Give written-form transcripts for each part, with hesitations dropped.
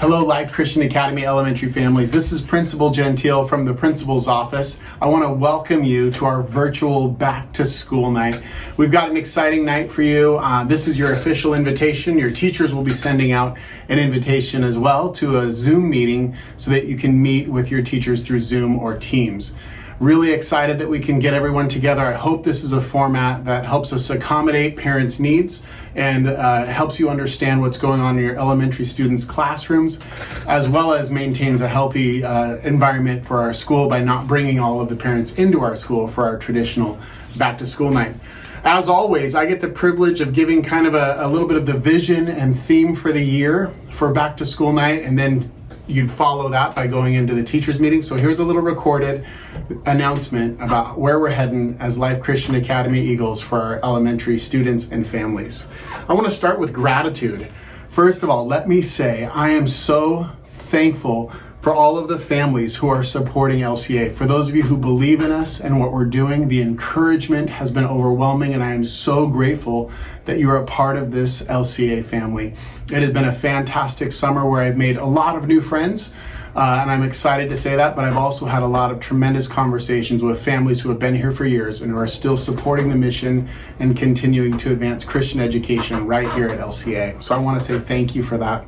Hello, Life Christian Academy elementary families. This is Principal Gentile from the principal's office. I want to welcome you to our virtual back to school night. We've got an exciting night for you. This is your official invitation. Your teachers will be sending out an invitation as well to a Zoom meeting so that you can meet with your teachers through Zoom or Teams. Really excited that we can get everyone together. I hope this is a format that helps us accommodate parents' needs and helps you understand what's going on in your elementary students' classrooms, as well as maintains a healthy environment for our school by not bringing all of the parents into our school for our traditional back to school night. As always, I get the privilege of giving kind of a little bit of the vision and theme for the year for back to school night, and then you'd follow that by going into the teachers meeting. So here's a little recorded announcement about where we're heading as Life Christian Academy Eagles for our elementary students and families. I want to start with gratitude. First of all, let me say I am so thankful for all of the families who are supporting LCA. For those of you who believe in us and what we're doing, the encouragement has been overwhelming, and I am so grateful that you're a part of this LCA family. It has been a fantastic summer where I've made a lot of new friends, and I'm excited to say that, but I've also had a lot of tremendous conversations with families who have been here for years and who are still supporting the mission and continuing to advance Christian education right here at LCA. So I want to say thank you for that.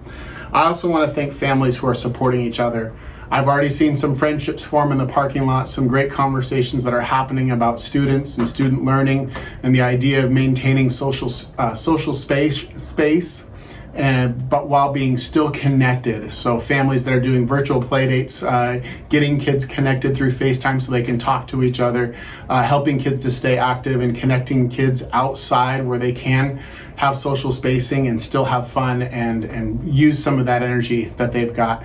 I also want to thank families who are supporting each other. I've already seen some friendships form in the parking lot, some great conversations that are happening about students and student learning and the idea of maintaining social space, but while being still connected. So families that are doing virtual play dates, getting kids connected through FaceTime so they can talk to each other, helping kids to stay active and connecting kids outside where they can have social spacing and still have fun and use some of that energy that they've got.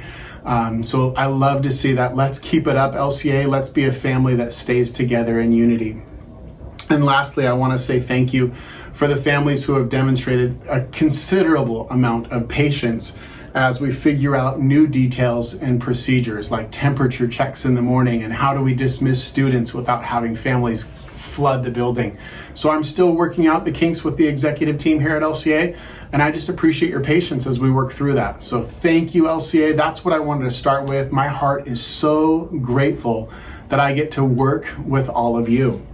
So I love to see that. Let's keep it up, LCA. Let's be a family that stays together in unity. And lastly, I want to say thank you for the families who have demonstrated a considerable amount of patience as we figure out new details and procedures like temperature checks in the morning and how do we dismiss students without having families flood the building. So I'm still working out the kinks with the executive team here at LCA, and I just appreciate your patience as we work through that. So thank you, LCA. That's what I wanted to start with. My heart is so grateful that I get to work with all of you.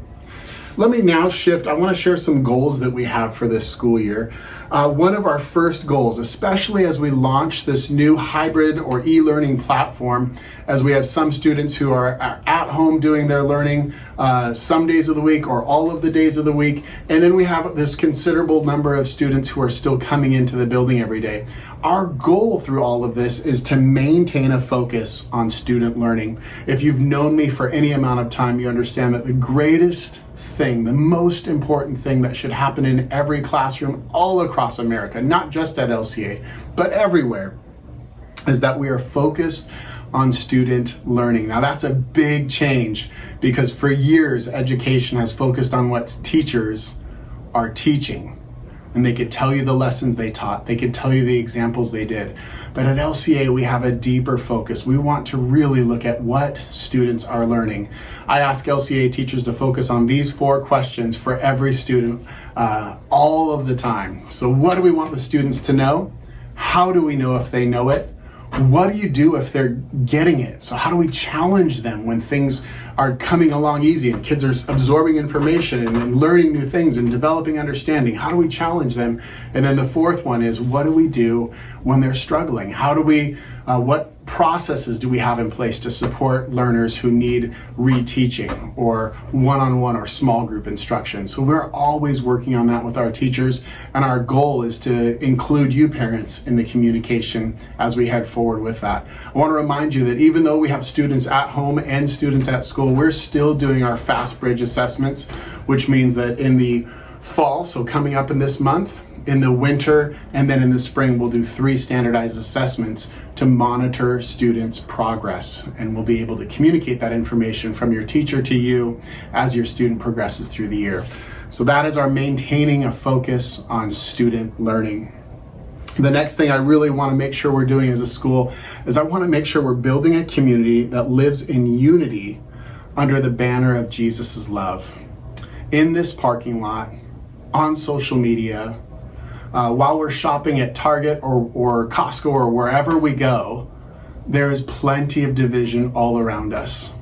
Let me now shift. I want to share some goals that we have for this school year. One of our first goals, especially as we launch this new hybrid or e-learning platform, as we have some students who are at home doing their learning some days of the week or all of the days of the week, and then we have this considerable number of students who are still coming into the building every day. Our goal through all of this is to maintain a focus on student learning. If you've known me for any amount of time, you understand that the greatest thing, the most important thing that should happen in every classroom all across America, not just at LCA, but everywhere, is that we are focused on student learning. Now that's a big change because for years education has focused on what teachers are teaching. And they could tell you the lessons they taught. They could tell you the examples they did. But at LCA, we have a deeper focus. We want to really look at what students are learning. I ask LCA teachers to focus on these 4 questions for every student all of the time. So what do we want the students to know? How do we know if they know it? What do you do if they're getting it? So how do we challenge them when things are coming along easy and kids are absorbing information and learning new things and developing understanding? How do we challenge them? And then the 4th one is, what do we do when they're struggling? How do we, what processes do we have in place to support learners who need reteaching or one-on-one or small group instruction? So we're always working on that with our teachers, and our goal is to include you parents in the communication as we head forward with that. I want to remind you that even though we have students at home and students at school, we're still doing our Fast Bridge assessments, which means that in the fall, so coming up in this month, in the winter, and then in the spring, we'll do 3 standardized assessments to monitor students' progress. And we'll be able to communicate that information from your teacher to you as your student progresses through the year. So that is our maintaining a focus on student learning. The next thing I really want to make sure we're doing as a school is I want to make sure we're building a community that lives in unity under the banner of Jesus' love. In this parking lot, on social media, while we're shopping at Target or Costco or wherever we go, there is plenty of division all around us.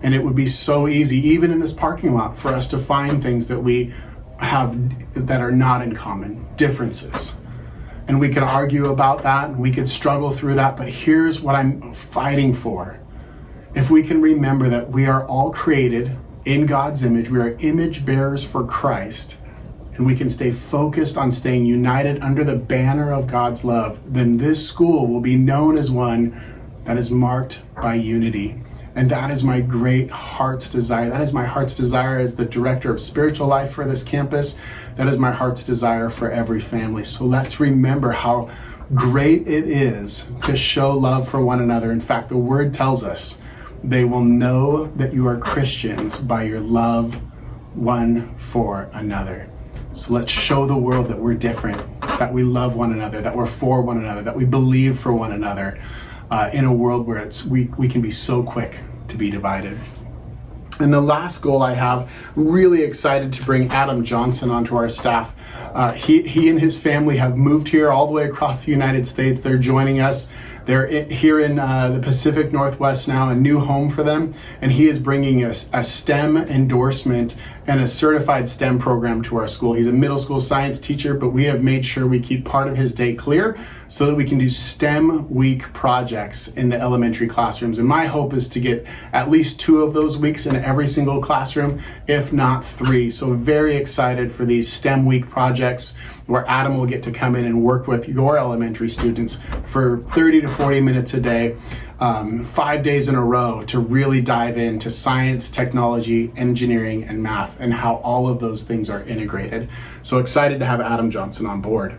And it would be so easy, even in this parking lot, for us to find things that we have that are not in common, differences. And we can argue about that, and we could struggle through that, but here's what I'm fighting for. If we can remember that we are all created in God's image, we are image bearers for Christ, and we can stay focused on staying united under the banner of God's love, then this school will be known as one that is marked by unity. And that is my great heart's desire. That is my heart's desire as the director of spiritual life for this campus. That is my heart's desire for every family. So let's remember how great it is to show love for one another. In fact, the word tells us they will know that you are Christians by your love one for another. So let's show the world that we're different, that we love one another, that we're for one another, that we believe for one another. In a world where we can be so quick to be divided. And the last goal I have, really excited to bring Adam Johnson onto our staff. He and his family have moved here all the way across the United States. They're joining us. They're here in the Pacific Northwest now, a new home for them. And he is bringing us a STEM endorsement and a certified STEM program to our school. He's a middle school science teacher, but we have made sure we keep part of his day clear so that we can do STEM week projects in the elementary classrooms. And my hope is to get at least 2 of those weeks in every single classroom, if not 3. So very excited for these STEM week projects where Adam will get to come in and work with your elementary students for 30 to 40 minutes a day, 5 days in a row, to really dive into science, technology, engineering, and math, and how all of those things are integrated. So excited to have Adam Johnson on board.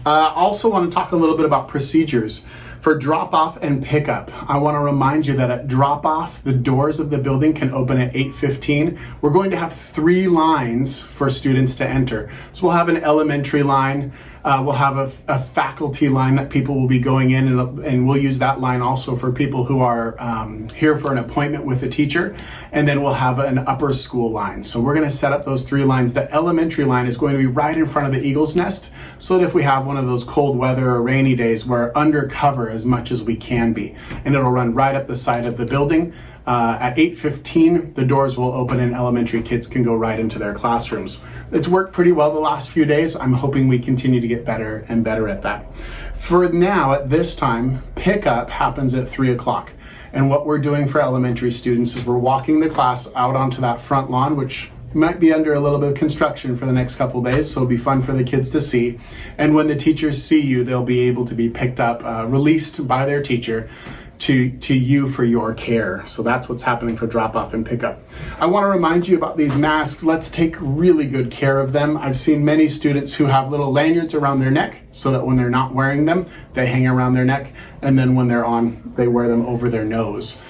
I also want to talk a little bit about procedures. For drop-off and pickup, I want to remind you that at drop-off, the doors of the building can open at 8:15. We're going to have 3 lines for students to enter. So we'll have an elementary line, we'll have a faculty line that people will be going in, and we'll use that line also for people who are here for an appointment with a teacher. And then we'll have an upper school line. So we're going to set up those 3 lines. The elementary line is going to be right in front of the Eagle's Nest, so that if we have one of those cold weather or rainy days, we're undercover as much as we can be. And it'll run right up the side of the building. At 8:15, the doors will open and elementary kids can go right into their classrooms. It's worked pretty well the last few days. I'm hoping we continue to get better and better at that. For now, at this time, pickup happens at 3 o'clock. And what we're doing for elementary students is we're walking the class out onto that front lawn, which might be under a little bit of construction for the next couple days, so it'll be fun for the kids to see. And when the teachers see you, they'll be able to be picked up, released by their teacher to you for your care. So that's what's happening for drop-off and pickup. I want to remind you about these masks. Let's take really good care of them. I've seen many students who have little lanyards around their neck so that when they're not wearing them, they hang around their neck, and then when they're on, they wear them over their nose.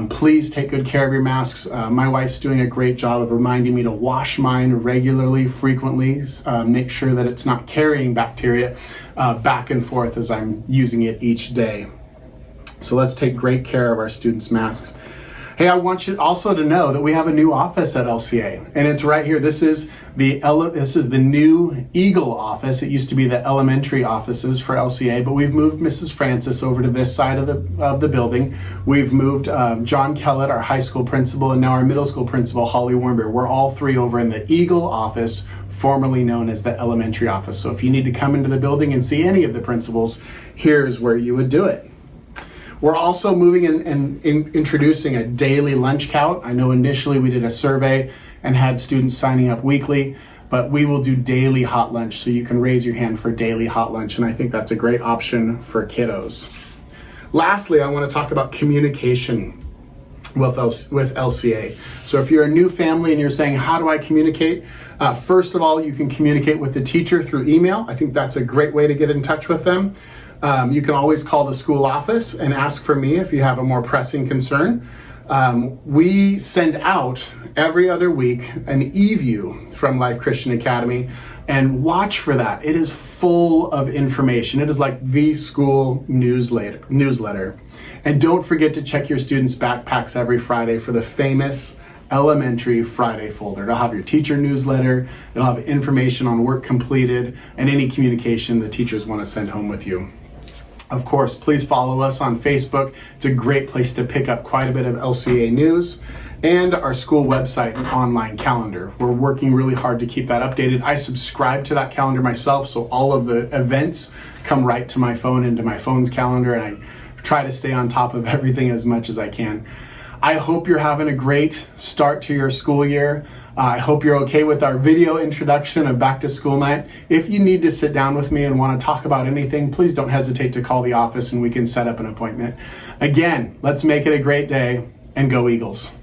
Please take good care of your masks. My wife's doing a great job of reminding me to wash mine regularly, frequently, make sure that it's not carrying bacteria back and forth as I'm using it each day. So let's take great care of our students' masks. Hey, I want you also to know that we have a new office at LCA, and it's right here. This is the new Eagle office. It used to be the elementary offices for LCA, but we've moved Mrs. Francis over to this side of the building. We've moved John Kellett, our high school principal, and now our middle school principal, Holly Warmbier. We're all 3 over in the Eagle office, formerly known as the elementary office. So if you need to come into the building and see any of the principals, here's where you would do it. We're also moving and introducing a daily lunch count. I know initially we did a survey and had students signing up weekly, but we will do daily hot lunch, so you can raise your hand for daily hot lunch, and I think that's a great option for kiddos. Lastly, I want to talk about communication with LCA. So if you're a new family and you're saying, how do I communicate? First of all, you can communicate with the teacher through email. I think that's a great way to get in touch with them. You can always call the school office and ask for me if you have a more pressing concern. We send out every other week an e-view from Life Christian Academy, and watch for that. It is full of information. It is like the school newsletter. And don't forget to check your students' backpacks every Friday for the famous Elementary Friday folder. It'll have your teacher newsletter, it'll have information on work completed, and any communication the teachers want to send home with you. Of course, please follow us on Facebook. It's a great place to pick up quite a bit of LCA news, and our school website and online calendar. We're working really hard to keep that updated. I subscribe to that calendar myself, so all of the events come right to my phone, into my phone's calendar, and I try to stay on top of everything as much as I can. I hope you're having a great start to your school year. I hope you're okay with our video introduction of back to school night. If you need to sit down with me and want to talk about anything, please don't hesitate to call the office and we can set up an appointment. Again, let's make it a great day, and go Eagles.